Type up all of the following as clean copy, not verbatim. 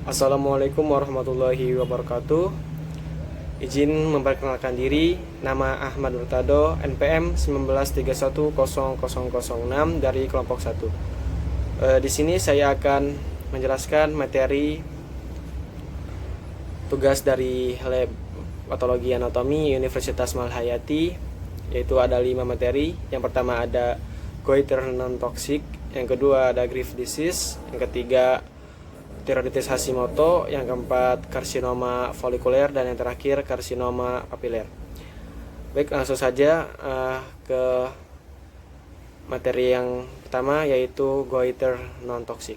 Assalamualaikum warahmatullahi wabarakatuh. Izin memperkenalkan diri, nama Ahmad Murtado, NPM 19310006 dari kelompok 1. Di sini saya akan menjelaskan materi tugas dari lab patologi anatomi Universitas Malhayati, yaitu ada 5 materi. Yang pertama ada goiter non-toxic, yang kedua ada Graves disease, yang ketiga tiroiditis Hashimoto, yang keempat karsinoma folikuler, dan yang terakhir karsinoma papiler. Baik, langsung saja ke materi yang pertama, yaitu goiter non-toxic.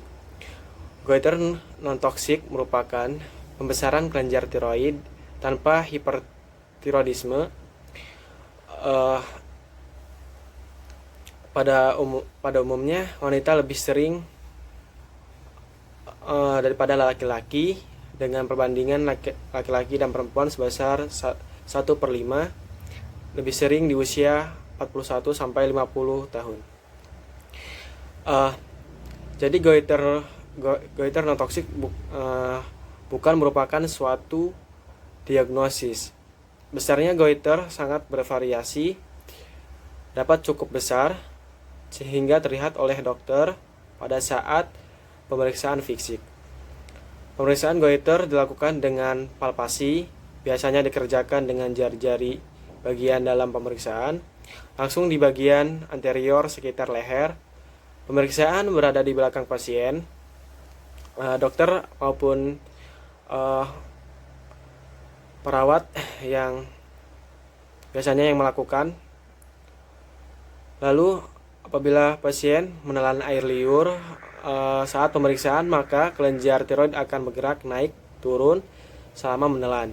Goiter non-toxic merupakan pembesaran kelenjar tiroid tanpa hipertiroidisme. Pada umumnya wanita lebih sering daripada laki-laki, dengan perbandingan laki-laki dan perempuan sebesar 1/5, lebih sering di usia 41 sampai 50 tahun. Jadi goiter non-toxic bukan merupakan suatu diagnosis. Besarnya goiter sangat bervariasi, dapat cukup besar sehingga terlihat oleh dokter pada saat pemeriksaan fisik. Pemeriksaan goiter dilakukan dengan palpasi, biasanya dikerjakan dengan jari-jari bagian dalam pemeriksaan, langsung di bagian anterior sekitar leher. Pemeriksaan berada di belakang pasien. Dokter maupun perawat yang biasanya yang melakukan. Lalu apabila pasien menelan air liur saat pemeriksaan, maka kelenjar tiroid akan bergerak naik turun selama menelan.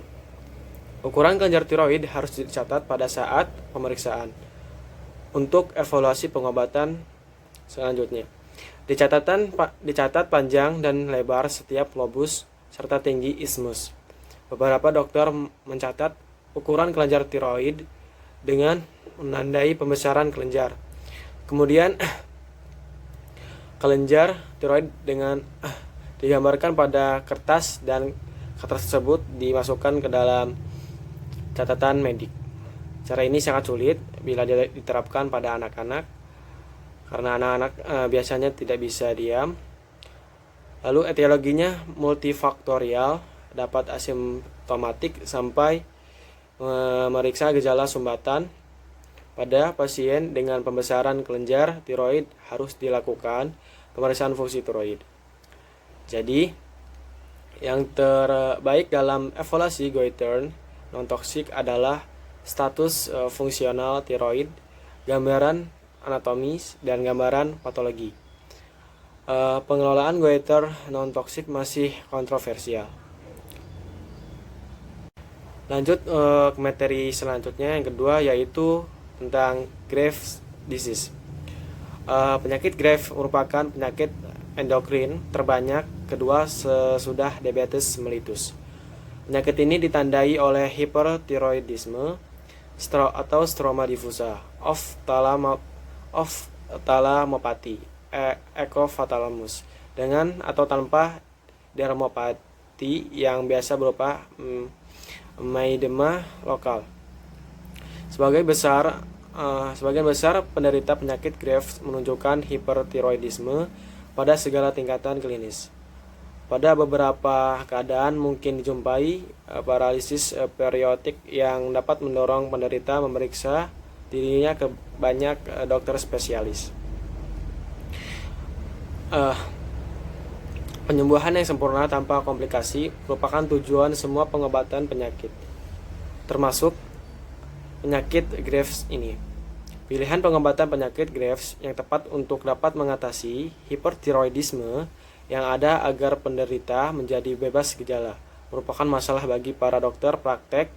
Ukuran kelenjar tiroid harus dicatat pada saat pemeriksaan untuk evaluasi pengobatan selanjutnya. Dicatat panjang dan lebar setiap lobus serta tinggi isthmus. Beberapa dokter mencatat ukuran kelenjar tiroid dengan menandai pembesaran kelenjar. Kemudian kelenjar tiroid dengan digambarkan pada kertas, dan kertas tersebut dimasukkan ke dalam catatan medik. Cara ini sangat sulit bila diterapkan pada anak-anak, karena anak-anak biasanya tidak bisa diam. Lalu etiologinya multifaktorial, dapat asimptomatik sampai memeriksa gejala sumbatan. Pada pasien dengan pembesaran kelenjar tiroid harus dilakukan pemeriksaan fungsi tiroid. Jadi, yang terbaik dalam evaluasi goiter non-toxic adalah status fungsional tiroid, gambaran anatomis, dan gambaran patologi. Pengelolaan goiter non-toxic masih kontroversial. Lanjut ke materi selanjutnya, yang kedua, yaitu tentang Graves disease. Penyakit Graves merupakan penyakit endokrin terbanyak kedua sesudah diabetes mellitus. Penyakit ini ditandai oleh hipertiroidisme atau stroma diffusa, ophthalmopathy, ecophthalmus, dengan atau tanpa dermopati yang biasa berupa myedema lokal. Sebagian besar penderita penyakit Graves menunjukkan hipertiroidisme pada segala tingkatan klinis. Pada beberapa keadaan mungkin dijumpai paralisis periotik yang dapat mendorong penderita memeriksa dirinya ke banyak dokter spesialis. Penyembuhan yang sempurna tanpa komplikasi merupakan tujuan semua pengobatan penyakit, termasuk penyakit Graves ini. Pilihan pengobatan penyakit Graves yang tepat untuk dapat mengatasi hipertiroidisme yang ada agar penderita menjadi bebas gejala merupakan masalah bagi para dokter praktek.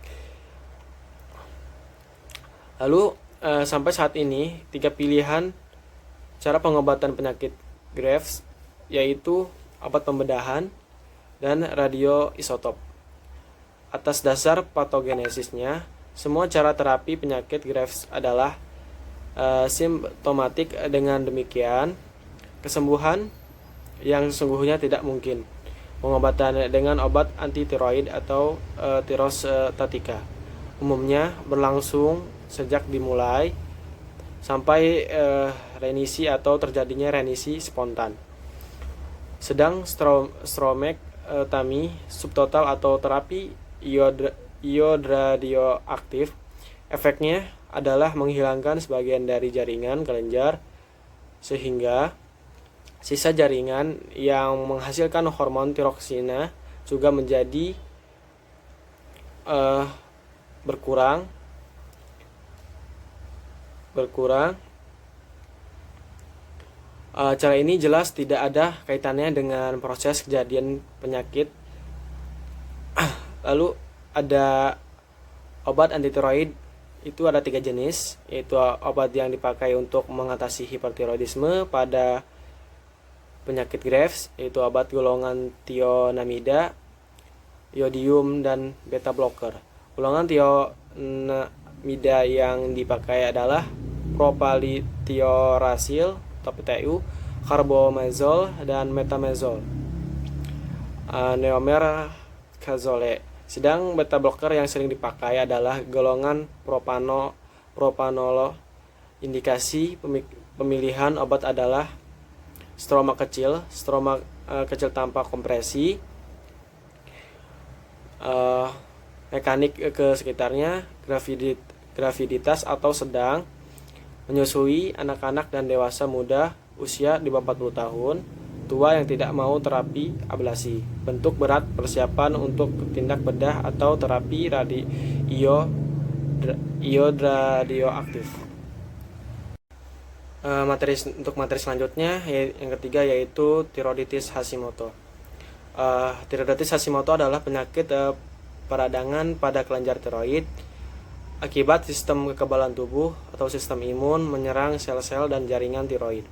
Lalu sampai saat ini 3 pilihan cara pengobatan penyakit Graves, yaitu obat pembedahan dan radioisotop. Atas dasar patogenesisnya, semua cara terapi penyakit Graves adalah simptomatik. Dengan demikian, kesembuhan yang sesungguhnya tidak mungkin. Pengobatan dengan obat anti-tiroid atau tirostatika umumnya berlangsung sejak dimulai sampai remisi atau terjadinya remisi spontan. Sedang strombektomi subtotal atau terapi iod radioaktif efeknya adalah menghilangkan sebagian dari jaringan kelenjar sehingga sisa jaringan yang menghasilkan hormon tiroksina juga menjadi berkurang. Cara ini jelas tidak ada kaitannya dengan proses kejadian penyakit. Lalu ada obat antitiroid, itu ada 3 jenis, yaitu obat yang dipakai untuk mengatasi hipertiroidisme pada penyakit Graves, yaitu obat golongan thionamida, iodium, dan beta blocker. Golongan thionamida yang dipakai adalah propalitioracil atau PTU, carbomazole, dan metamazole, neomercazole. Sedang beta blocker yang sering dipakai adalah golongan propanolol. Indikasi pemilihan obat adalah stroma kecil tanpa kompresi, mekanik ke sekitarnya, graviditas atau sedang, menyusui anak-anak dan dewasa muda usia di bawah 40 tahun, tua yang tidak mau terapi ablasi, bentuk berat persiapan untuk tindak bedah atau terapi iod radioaktif. Materi selanjutnya yang ketiga yaitu tiroiditis Hashimoto. Tiroiditis Hashimoto adalah penyakit peradangan pada kelenjar tiroid akibat sistem kekebalan tubuh atau sistem imun menyerang sel-sel dan jaringan tiroid.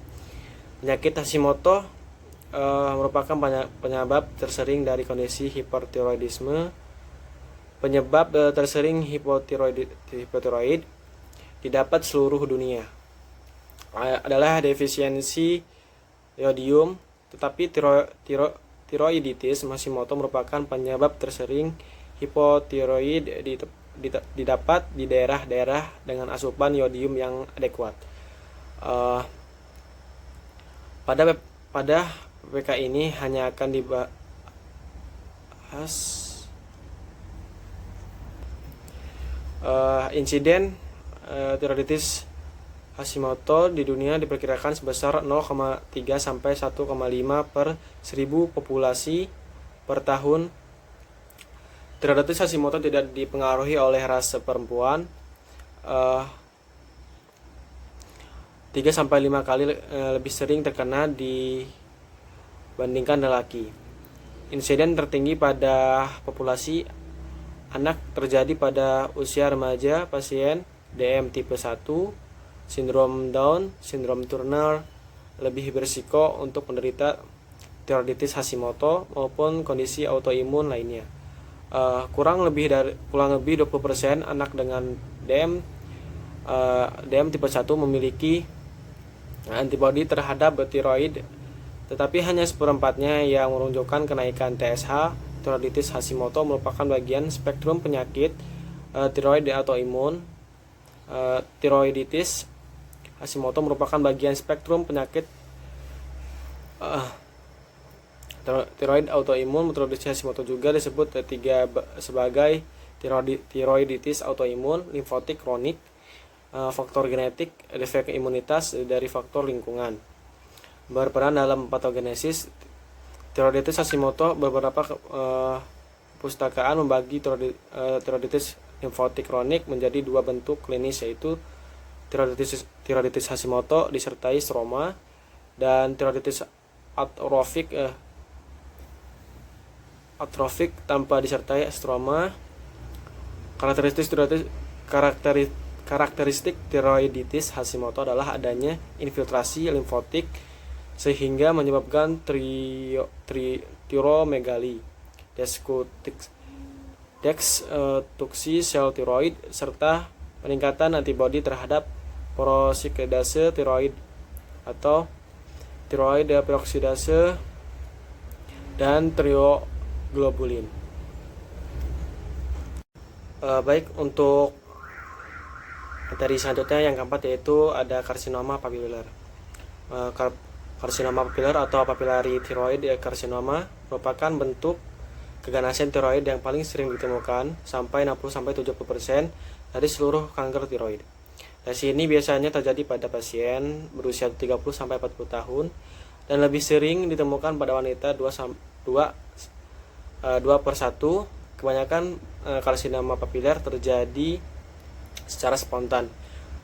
Penyakit Hashimoto merupakan penyebab tersering dari kondisi hipertiroidisme. Penyebab tersering hipotiroid didapat seluruh dunia adalah defisiensi iodium, tetapi tiroiditis Hashimoto merupakan penyebab tersering hipotiroid didapat di daerah-daerah dengan asupan iodium yang adekuat. Pada PPK ini hanya akan dibahas insiden tiroiditis Hashimoto di dunia diperkirakan sebesar 0,3 sampai 1,5 per 1000 populasi per tahun. Tiroiditis Hashimoto tidak dipengaruhi oleh ras perempuan. 3 sampai 5 kali lebih sering terkena dibandingkan lelaki. Insiden tertinggi pada populasi anak terjadi pada usia remaja. Pasien DM tipe 1, sindrom Down, sindrom Turner lebih berisiko untuk menderita tiroiditis Hashimoto maupun kondisi autoimun lainnya. Kurang lebih 20% anak dengan DM tipe 1 memiliki antibodi terhadap tiroid, tetapi hanya seperempatnya yang menunjukkan kenaikan TSH. Tiroiditis Hashimoto merupakan bagian spektrum penyakit tiroid autoimun. Tiroiditis Hashimoto merupakan bagian spektrum penyakit tiroid autoimun. Tiroiditis Hashimoto juga disebut sebagai tiroiditis autoimun, limfotik kronik, faktor genetik, defek imunitas dari faktor lingkungan berperan dalam patogenesis. Tiroiditis Hashimoto. Beberapa pustakaan membagi tiroiditis limfotik kronik menjadi 2 bentuk klinis, yaitu tiroiditis Hashimoto disertai stroma dan tiroiditis atrofik tanpa disertai stroma. Karakteristik tiroiditis Hashimoto adalah adanya infiltrasi limfotik sehingga menyebabkan tiromegali, destruksi sel tiroid, serta peningkatan antibodi terhadap peroxidase tiroid atau tiroid peroksidase dan trioglobulin. Baik, untuk materi selanjutnya yang keempat yaitu ada karsinoma papilar. Karsinoma papilar atau papillary thyroid karsinoma merupakan bentuk keganasan tiroid yang paling sering ditemukan sampai 60-70% dari seluruh kanker tiroid. Lesi ini biasanya terjadi pada pasien berusia 30-40 tahun dan lebih sering ditemukan pada wanita 2/1. Kebanyakan karsinoma papilar terjadi secara spontan.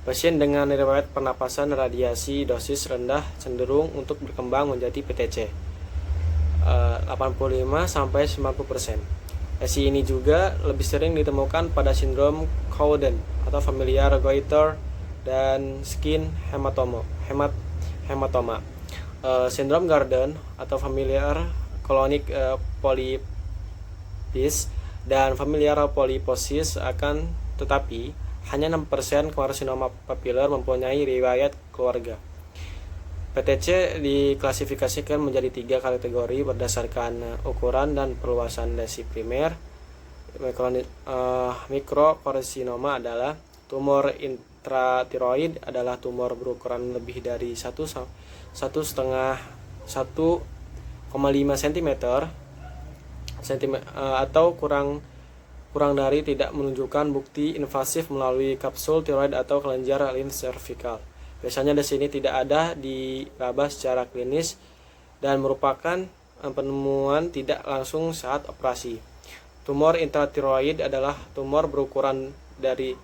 Pasien dengan riwayat pernapasan radiasi dosis rendah cenderung untuk berkembang menjadi PTC 85-90%. Lesi ini juga lebih sering ditemukan pada sindrom Cowden atau familiar goiter dan skin hematoma. Sindrom Gardner atau familiar colonic polyposis dan familiar polyposis akan tetapi hanya 6% karsinoma papilar mempunyai riwayat keluarga. PTC diklasifikasikan menjadi 3 kategori berdasarkan ukuran dan perluasan lesi primer. Mikrokarsinoma adalah tumor intratiroid, adalah tumor berukuran lebih dari 1,5 cm atau kurang dari, tidak menunjukkan bukti invasif melalui kapsul tiroid atau kelenjar lymph cervical. Biasanya lesi ini tidak ada di laba secara klinis dan merupakan penemuan tidak langsung saat operasi. Tumor intratiroid adalah tumor berukuran dari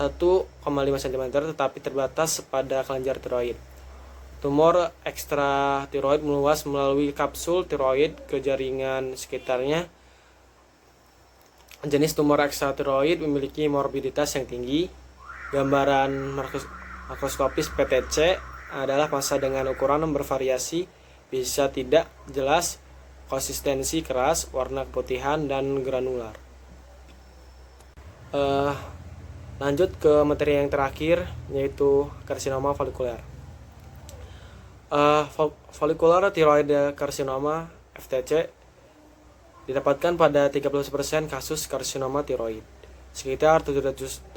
1,5 cm tetapi terbatas pada kelenjar tiroid. Tumor ekstratiroid meluas melalui kapsul tiroid ke jaringan sekitarnya. Jenis tumor ekstratiroid memiliki morbiditas yang tinggi. Gambaran makroskopis PTC adalah massa dengan ukuran bervariasi, bisa tidak jelas, konsistensi keras, warna keputihan, dan granular. Lanjut ke materi yang terakhir, yaitu karsinoma folikuler. Follicular thyroid carcinoma (FTC) didapatkan pada 30% kasus karsinoma tiroid. Sekitar 700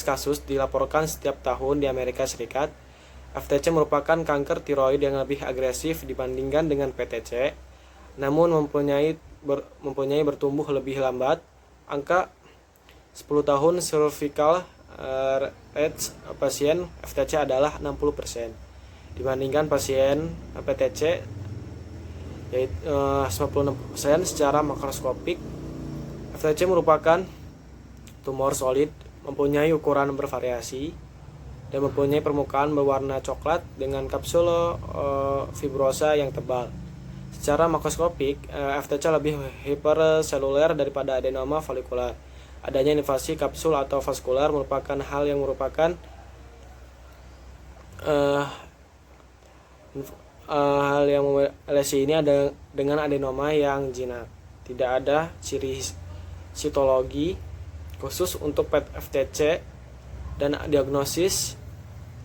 kasus dilaporkan setiap tahun di Amerika Serikat. FTC merupakan kanker tiroid yang lebih agresif dibandingkan dengan PTC, namun mempunyai bertumbuh lebih lambat. Angka 10 tahun cervical rate pasien FTC adalah 60%. Dibandingkan pasien PTC yaitu 96% secara makroskopik. FTC merupakan tumor solid, mempunyai ukuran bervariasi dan mempunyai permukaan berwarna coklat dengan kapsul fibrosa yang tebal. Secara makroskopik, FTC lebih hiperseluler daripada adenoma folikular. Adanya invasi kapsul atau vaskular merupakan hal yang lesi ini ada dengan adenoma yang jinak. Tidak ada ciri sitologi khusus untuk FTC dan diagnosis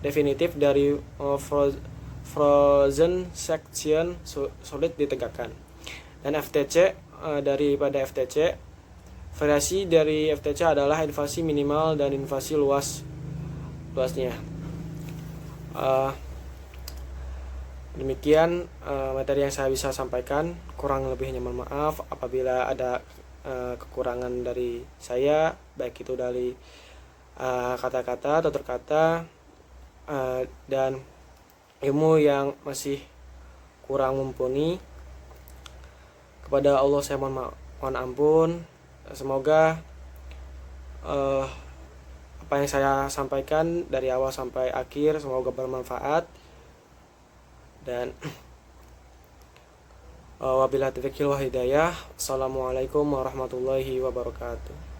definitif dari frozen section sulit ditegakkan. Dan FTC daripada FTC, variasi dari FTC adalah invasi minimal dan invasi luasnya. Demikian materi yang saya bisa sampaikan. Kurang lebihnya mohon maaf apabila ada kekurangan dari saya, baik itu dari kata-kata, tutur kata, dan ilmu yang masih kurang mumpuni. Kepada Allah saya mohon ampun. Semoga apa yang saya sampaikan dari awal sampai akhir semoga bermanfaat. Dan wabillahi taufiq wal hidayah. Assalamualaikum warahmatullahi wabarakatuh.